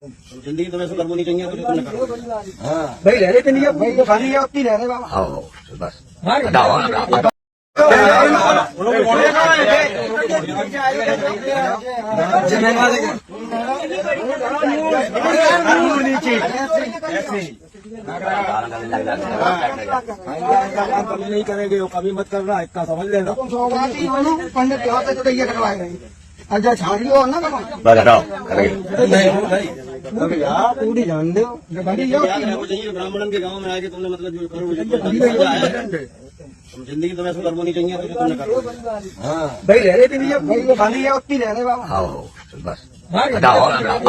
जिंदगी तुम्हें सुधर नहीं चाहिए तो तुमने करो। भाई रह रहे थे नहीं भाई तो खाली है उतनी रह रहे बाबा आओ बस हटाओ हटाओ कभी नहीं करेंगे, कभी मत करना, इतना समझ लेना। पंडित यहाँ से तो ये करवाए गए अच्छा छाड़ लो ना बस हटाओ आप पूरी जान दो ब्राह्मण के गांव में आके तुमने मतलब जो करो जिंदगी तुम्हें सुधर नहीं चाहिए तो तुमने करो। भाई रह रहे थे नहीं भाई तो खाली है उतनी रह रहे बाबा आओ बस हटाओ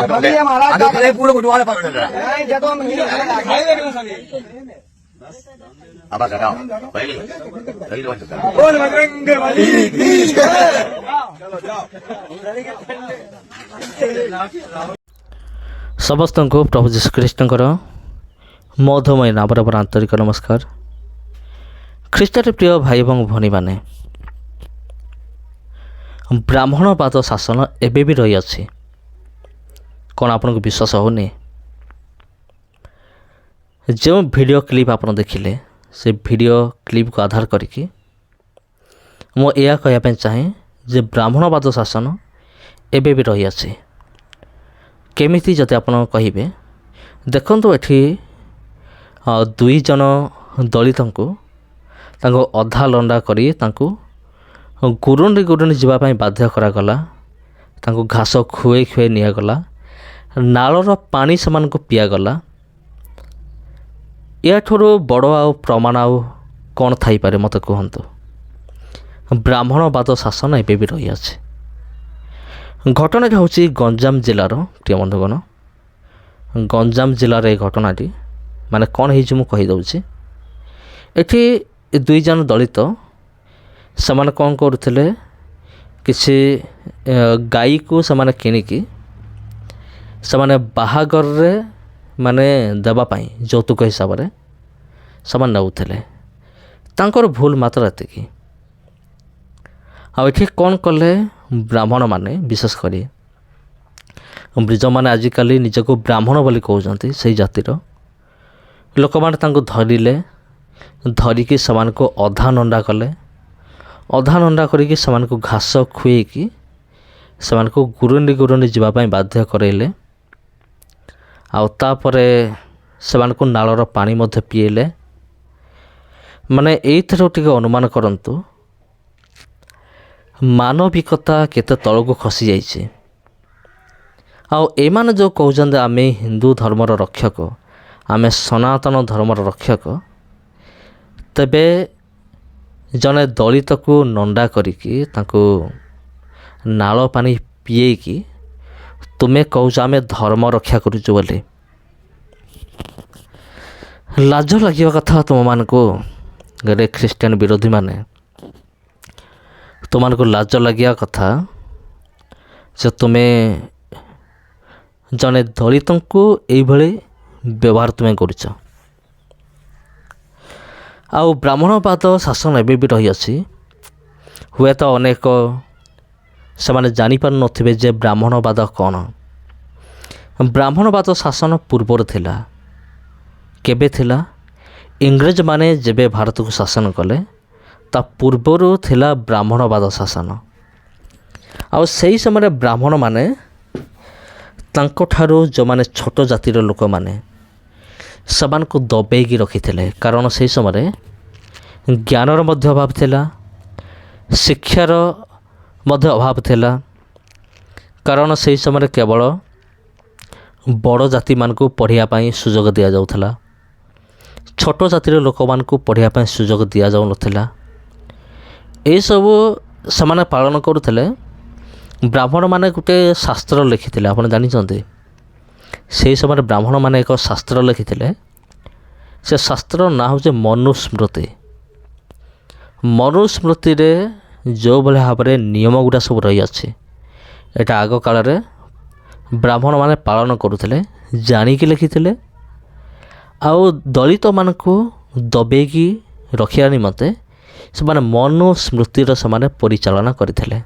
भाई महाराज अरे पूरे गुटवाले पकड़ रहा जब हम अब बस हटाओ भाई बोल बजरंग बली की समस्त को प्रभु जीशुख्रीष्टर मधुमय नाम आंतरिक नमस्कार। ख्रीष्टर प्रिय भाई और भनी मैंने ब्राह्मणवाद शासन एबे भी रही अछि कौन आपन को विश्वास होनी। जो वीडियो क्लिप आप देखिले से वीडियो क्लिप को आधार करके मुझे कहवाई चाहे जे ब्राह्मणवाद शासन एबे भी रही अछि केमिति जदि आपण कहिबे देखंतु एठी दुई जन दलित को अधा लंडा करी गुरुंडी गुरुंडी जावाई बाध्य करागला घास खुए खुए निगला नालर पानी से पियागला या ठुरु बड़ आउ प्रमाण आउ कौन थाई पारे मत कहतु। ब्राह्मणवाद शासन एबे भी रही अछि। घटना हूँ गंजाम जिलार प्रिय बंधुगण गंजाम जिलार ए घटनाटी माने कौन हो कहीदे एठी दुई जन दलित से कौन करुले किसी गाई को से किणिकी से बाहागर माने देवाई यौतुक हिसाब से नौले तांकर भूल मात्र एतिकी। आठी कौन कले ब्राह्मण माने विशेषकर ब्रिज मैंने आजिकल निजक ब्राह्मण बोली कहते से जातिर लोक मैंने धरिले धरिकी समान को अधा नंडा कले अधा नंडा करिकी समान को घास खुएकी समान को गुरुंडी गुरुंडी जावाई बाध्य करैले आउे समान को नालर पानी मध्य पीएले माने एइथरो टिके अनुमान करंतु मानविकता केते तलको खसी जाइए। आने जो कहते आमे हिंदू धर्मर रक्षक आमे सनातन धर्मर रक्षक तेबे जने दलित को नंडा करिकी ताको नाल पानी पिएकी तुम्हें कौच आमे धर्म रक्षा करुचु बोली लाज लगे कथा तुम मान को गरे ख्रीस्टियन विरोधी माने तुम को लाज लगिया कथा जे तुम्हें जने दलित को यही व्यवहार तुम्हें करुच। आउ ब्राह्मणवाद शासन एबे भी रही अछि हुए तो अनेक से माने जानी पार नथिबे जे ब्राह्मणवाद कौन। ब्राह्मणवाद शासन पूर्वर थिला केबे थिला इंग्रेज माने जेबे भारत को शासन कले ता पूर्वर थिला ब्राह्मणवाद शासन। आउ सही समय ब्राह्मण माने तांको ठारो जो माने छोट जातिर लोक माने समान को दबेगी रखी थे कारण से समय ज्ञानर मध्य अभाव थिला शिक्षार मध्य अभाव थिला कारण से समय केवल बड़ जाति मान को पढ़ाई सुजोग दि जाउथला छोट जातिर लोक मान को पढ़ाई सुजोग दि जाउनथिला ए सबु समान पालन करुले। ब्राह्मण माने गोटे शास्त्र लिखिते आप जानते से समय ब्राह्मण माने एक शास्त्र लिखिते से शास्त्र ना हूँ मनुस्मृति। मनुस्मृति रे जो भाई भाव में नियम गुड़ा सब रही अच्छे एटा आग काल ब्राह्मण माने पालन करुले जानिकी लिखिते आउ दलित मान को दबेगी रखिया निमते से मनुस्मृतिर से परिचालना करथिले।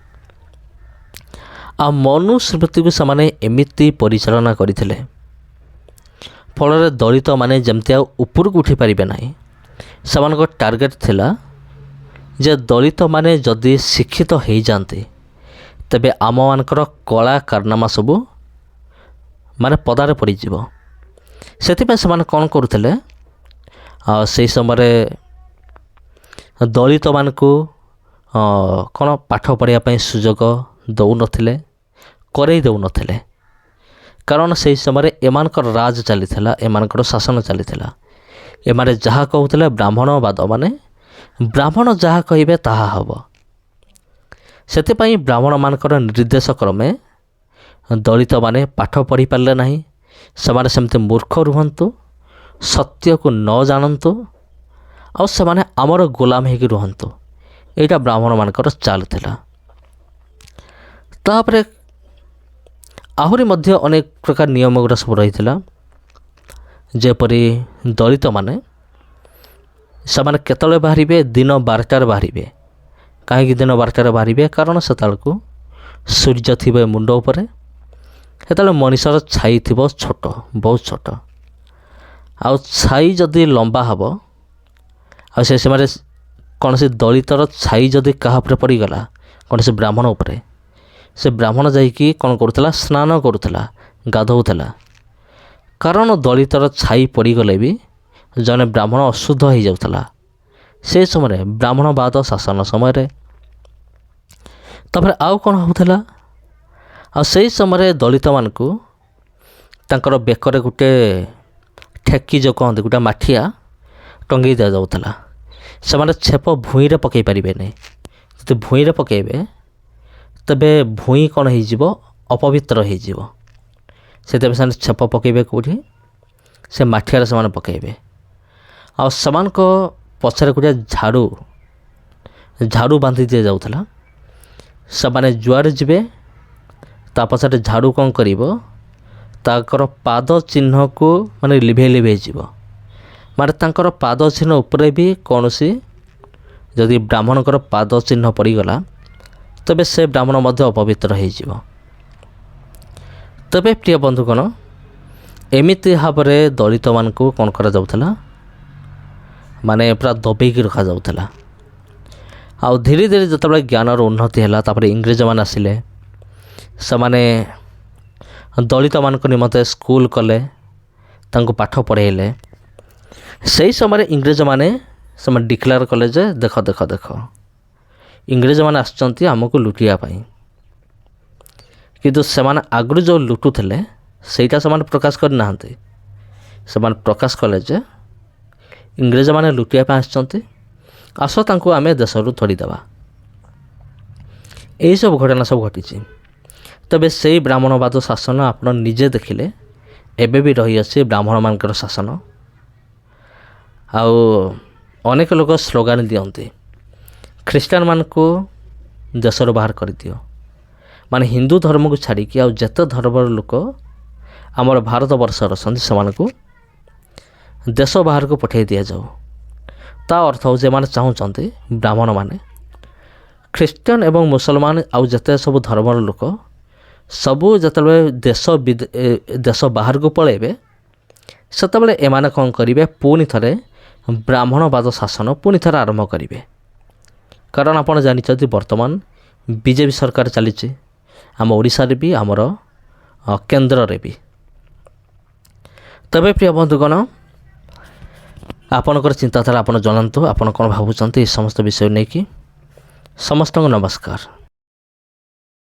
आ मनुस्मृति को से एमिति परिचालना करथिले ଫଳରେ ଦଳିତମାନେ ଯେମିତି ଆଉ ଉପରକୁ ଉଠିପାରିବେ ନାହିଁ। ସେମାନଙ୍କ ଟାର୍ଗେଟ୍ ଥିଲା ଯେ ଦଳିତମାନେ ଯଦି ଶିକ୍ଷିତ ହୋଇଯାଆନ୍ତି ତେବେ ଆମମାନଙ୍କର କଳା କାରନାମା ସବୁ ମାନେ ପଦାରେ ପଡ଼ିଯିବ। ସେଥିପାଇଁ ସେମାନେ କ'ଣ କରୁଥିଲେ, ସେହି ସମୟରେ ଦଳିତମାନଙ୍କୁ କ'ଣ ପାଠ ପଢ଼ିବା ପାଇଁ ସୁଯୋଗ ଦେଉନଥିଲେ, କରେଇ ଦେଉନଥିଲେ। କାରଣ ସେହି ସମୟରେ ଏମାନଙ୍କର ରାଜ ଚାଲିଥିଲା, ଏମାନଙ୍କର ଶାସନ ଚାଲିଥିଲା। ଏମାନେ ଯାହା କହୁଥିଲେ ବ୍ରାହ୍ମଣବାଦ, ମାନେ ବ୍ରାହ୍ମଣ ଯାହା କହିବେ ତାହା ହେବ। ସେଥିପାଇଁ ବ୍ରାହ୍ମଣମାନଙ୍କର ନିର୍ଦ୍ଦେଶ କ୍ରମେ ଦଳିତମାନେ ପାଠ ପଢ଼ିପାରିଲେ ନାହିଁ। ସେମାନେ ସେମିତି ମୂର୍ଖ ରୁହନ୍ତୁ, ସତ୍ୟକୁ ନ ଜାଣନ୍ତୁ, ଆଉ ସେମାନେ ଆମର ଗୋଲାମ ହେଇକି ରୁହନ୍ତୁ। ଏଇଟା ବ୍ରାହ୍ମଣମାନଙ୍କର ଚାଲ ଥିଲା। ତାପରେ ଆହୁରି ମଧ୍ୟ ଅନେକ ପ୍ରକାର ନିୟମ ଗୁଡ଼ା ସବୁ ରହିଥିଲା। ଯେପରି ଦଳିତମାନେ ସେମାନେ କେତେବେଳେ ବାହାରିବେ, ଦିନ 12ଟାରେ ବାହାରିବେ। କାହିଁକି ଦିନ 12ଟାରେ ବାହାରିବେ? କାରଣ ସେତେବେଳକୁ ସୂର୍ଯ୍ୟ ଥିବ ମୁଣ୍ଡ ଉପରେ, ସେତେବେଳେ ମଣିଷର ଛାଇ ଥିବ ଛୋଟ, ବହୁତ ଛୋଟ। ଆଉ ଛାଇ ଯଦି ଲମ୍ବା ହେବ, ଆଉ ସେ ସମୟରେ କୌଣସି ଦଳିତର ଛାଇ ଯଦି କାହା ଉପରେ ପଡ଼ିଗଲା, କୌଣସି ବ୍ରାହ୍ମଣ ଉପରେ, ସେ ବ୍ରାହ୍ମଣ ଯାଇକି କ'ଣ କରୁଥିଲା? ସ୍ନାନ କରୁଥିଲା, ଗାଧୋଉଥିଲା। କାରଣ ଦଳିତର ଛାଇ ପଡ଼ିଗଲେ ବି ଜଣେ ବ୍ରାହ୍ମଣ ଅଶୁଦ୍ଧ ହୋଇଯାଉଥିଲା ସେ ସମୟରେ, ବ୍ରାହ୍ମଣବାଦ ଶାସନ ସମୟରେ। ତାପରେ ଆଉ କ'ଣ ହେଉଥିଲା? ଆଉ ସେହି ସମୟରେ ଦଳିତମାନଙ୍କୁ ତାଙ୍କର ବେକରେ ଗୋଟେ ଠେକି ଯେଉଁ କହନ୍ତି, ଗୋଟେ ମାଠିଆ ଟଙ୍ଗେଇ ଦିଆଯାଉଥିଲା। ସେମାନେ ଛେପ ଭୂଇଁରେ ପକାଇ ପାରିବେନି। ଯଦି ଭୂଇଁରେ ପକାଇବେ ତେବେ ଭୂଇଁ କ'ଣ ହେଇଯିବ? ଅପବିତ୍ର ହେଇଯିବ। ସେଥିପାଇଁ ସେମାନେ ଛେପ ପକାଇବେ କେଉଁଠି? ସେ ମାଠିଆରେ ସେମାନେ ପକାଇବେ। ଆଉ ସେମାନଙ୍କ ପଛରେ ଗୋଟେ ଝାଡ଼ୁ ବାନ୍ଧି ଦିଆଯାଉଥିଲା। ସେମାନେ ଯୁଆଡ଼େ ଯିବେ ତା ପଛରେ ଝାଡ଼ୁ କ'ଣ କରିବ? ତାଙ୍କର ପାଦ ଚିହ୍ନକୁ ମାନେ ଲିଭେଇ ଯିବ। ମାନେ ତାଙ୍କର ପାଦ ଚିହ୍ନ ଉପରେ ବି କୌଣସି ଯଦି ବ୍ରାହ୍ମଣଙ୍କର ପାଦ ଚିହ୍ନ ପଡ଼ିଗଲା ତେବେ ସେ ବ୍ରାହ୍ମଣ ମଧ୍ୟ ଅପବିତ୍ର ହୋଇଯିବ। ତେବେ ପ୍ରିୟ ବନ୍ଧୁଗଣ, ଏମିତି ଭାବରେ ଦଳିତମାନଙ୍କୁ କ'ଣ କରାଯାଉଥିଲା? ମାନେ ପୁରା ଦବେଇକି ରଖାଯାଉଥିଲା। ଆଉ ଧୀରେ ଧୀରେ ଯେତେବେଳେ ଜ୍ଞାନର ଉନ୍ନତି ହେଲା, ତାପରେ ଇଂରେଜମାନେ ଆସିଲେ, ସେମାନେ ଦଳିତମାନଙ୍କ ନିମନ୍ତେ ସ୍କୁଲ କଲେ, ତାଙ୍କୁ ପାଠ ପଢ଼ାଇଲେ। ସେହି ସମୟରେ ଇଂରେଜମାନେ ସେମାନେ ଡିକ୍ଲେୟାର କଲେ ଯେ ଦେଖ ଦେଖ ଦେଖ ଇଂରେଜମାନେ ଆସିଛନ୍ତି ଆମକୁ ଲୁଟିବା ପାଇଁ। କିନ୍ତୁ ସେମାନେ ଆଗରୁ ଯେଉଁ ଲୁଟୁଥିଲେ ସେଇଟା ସେମାନେ ପ୍ରକାଶ କରିନାହାନ୍ତି। ସେମାନେ ପ୍ରକାଶ କଲେ ଯେ ଇଂରେଜମାନେ ଲୁଟିବା ପାଇଁ ଆସିଛନ୍ତି, ଆସ ତାଙ୍କୁ ଆମେ ଦେଶରୁ ଧରିଦେବା। ଏହିସବୁ ଘଟଣା ସବୁ ଘଟିଛି। ତେବେ ସେଇ ବ୍ରାହ୍ମଣବାଦ ଶାସନ ଆପଣ ନିଜେ ଦେଖିଲେ ଏବେ ବି ରହିଅଛି, ବ୍ରାହ୍ମଣମାନଙ୍କର ଶାସନ। ଆଉ ଅନେକ ଲୋକ ସ୍ଲୋଗାନ ଦିଅନ୍ତି, ଖ୍ରୀଷ୍ଟିଆନମାନଙ୍କୁ ଦେଶରୁ ବାହାର କରିଦିଅ। ମାନେ ହିନ୍ଦୁ ଧର୍ମକୁ ଛାଡ଼ିକି ଆଉ ଯେତେ ଧର୍ମର ଲୋକ ଆମର ଭାରତବର୍ଷରେ ଅଛନ୍ତି ସେମାନଙ୍କୁ ଦେଶ ବାହାରକୁ ପଠାଇ ଦିଆଯାଉ। ତା ଅର୍ଥ ହେଉଛି ଏମାନେ ଚାହୁଁଛନ୍ତି ବ୍ରାହ୍ମଣମାନେ, ଖ୍ରୀଷ୍ଟିଆନ ଏବଂ ମୁସଲମାନ ଆଉ ଯେତେ ସବୁ ଧର୍ମର ଲୋକ ସବୁ ଯେତେବେଳେ ଦେଶ ବାହାରକୁ ପଳାଇବେ ସେତେବେଳେ ଏମାନେ କ'ଣ କରିବେ? ପୁଣି ଥରେ ବ୍ରାହ୍ମଣବାଦ ଶାସନ ପୁଣି ଥରେ ଆରମ୍ଭ କରିବେ। କାରଣ ଆପଣ ଜାଣିଛନ୍ତି ବର୍ତ୍ତମାନ ବିଜେପି ସରକାର ଚାଲିଛି, ଆମ ଓଡ଼ିଶାରେ ବି, ଆମର କେନ୍ଦ୍ରରେ ବି। ତେବେ ପ୍ରିୟ ବନ୍ଧୁଗଣ, ଆପଣଙ୍କର ଚିନ୍ତାଧାରା ଆପଣ ଜଣାନ୍ତୁ, ଆପଣ କ'ଣ ଭାବୁଛନ୍ତି ଏ ସମସ୍ତ ବିଷୟ ନେଇକି। ସମସ୍ତଙ୍କୁ ନମସ୍କାର।